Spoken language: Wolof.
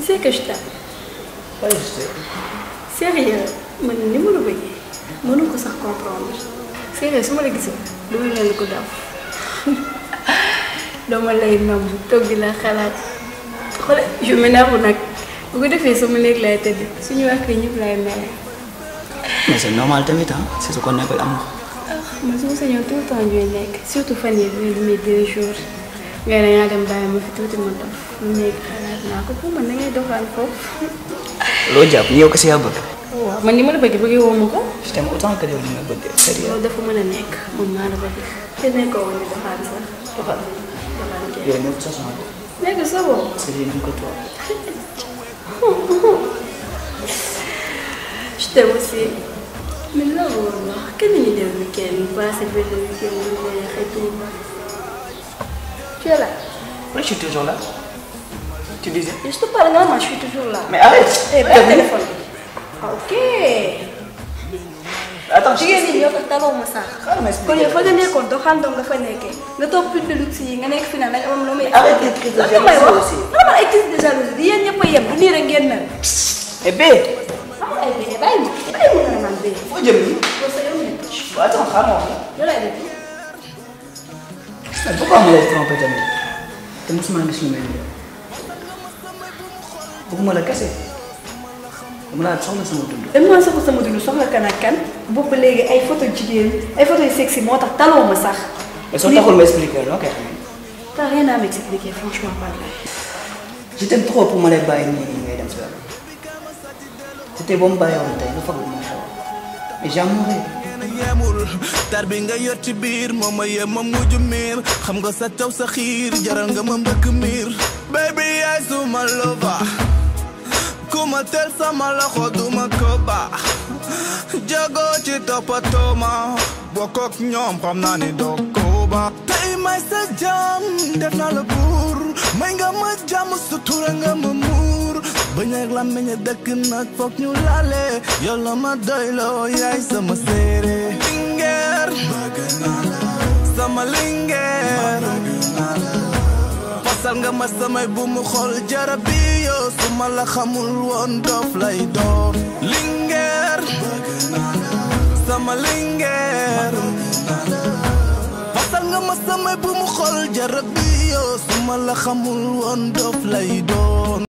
sais que je t'aime. Pas je sais. Sérieux man ni ma la bëggee mënu ko sax comprendre. Sérieux su ma la gisul du ma mel ko daf dama lay namb toog di la xalaat xool je m'énerve nag bu ko defee sama néeg lay tëdd suñu wax kii ñëpp lay mere. Mais c'est normal tamit hein, c'est ce qu'on appelle amour. man su ma sañoon tout le temps ñuy nekk surtout fan yii mes 2 jours nga ne yaa dem bàyyi ma fi tuuti ma dof mu nekk xalaat naa ko pour man da ngay doxal foofu. Loo jàpp ni yow kese yaa bëgg. waaw man ni ma la bëgg bëggee woo ma ko. Je t'aime autant que yow li nga bëgg sérieux. loolu dafa mën a nekk man maa la bëgg te nekkoo woon ni doxal sax doxal kii. yow nekk sa soxna. nekk sa bopp. C'est rien que toi. Je t'aime aussi. Mais là, quand on est le week-end, on passe le week-end, on voyage et tout. Tu es là? Oui, je suis toujours là. Tu disais? Je te parle, non, moi je suis toujours là. Mais arrête! Eh, prends le téléphone. Ok. Attends, je jigéen ñi ñoo ko taloo ma sax. kon yow fa nga nekkoon doxaan doom nga fa nekkee nga toog plus de luxe yi nga nekk fi naan am loo may. arrête des cris de jalousie aussi. non ay cris de jalousie yéen ñëpp a yem bu nii rek ngeen mel. Eh bee. amul ay bee bàyyi ma ne man bee. foo jëm nii. loolu sa yow nekk. waaw attends xaaral ma wax la. yow laay def. mais pourquoi ma lay trompé tamit te mosuma gis lu mel nii bëgguma la kese dama laa soxla sama dund. dama soxla sama dund soxla kan ak kan boobu léegi ay photo jigéen ay photo yu sexy moo tax taloo ma sax. mais soo taxul ma expliqué noo koy xamee. t'as rien à m'expliquer franchement parler. je t'aime trop pour ma lay bàyyi nii ngay dem si wàllu. te tey boo ma bàyyi woon tey nga fag ma xew mais j'en mourrai. yemul tar bi nga yor ci biir moom ma yem ma mujj miir xam nga sa taw sa xiir jaral nga ma mbëkk miir baby yaay suma lover ku ma tel sama loxo duma ko baax jago ci toppatoo ma bokk ak ñoom xam naa ni doo ko baax tey may sa jàmm def naa la buur may nga ma jàmm sutura nga ma muur bañ ak la meñ dëkk nag foog ñu laale yow la ma doyloo yaay sama séeré lingeer sama lingeer fasal nga ma samay bu mu xool jarab bi yow su ma la xamul woon dof lay doon lingeer sama lingeer fasal nga ma samay bu mu xool jarab bi yow su ma la xamul woon dof lay doon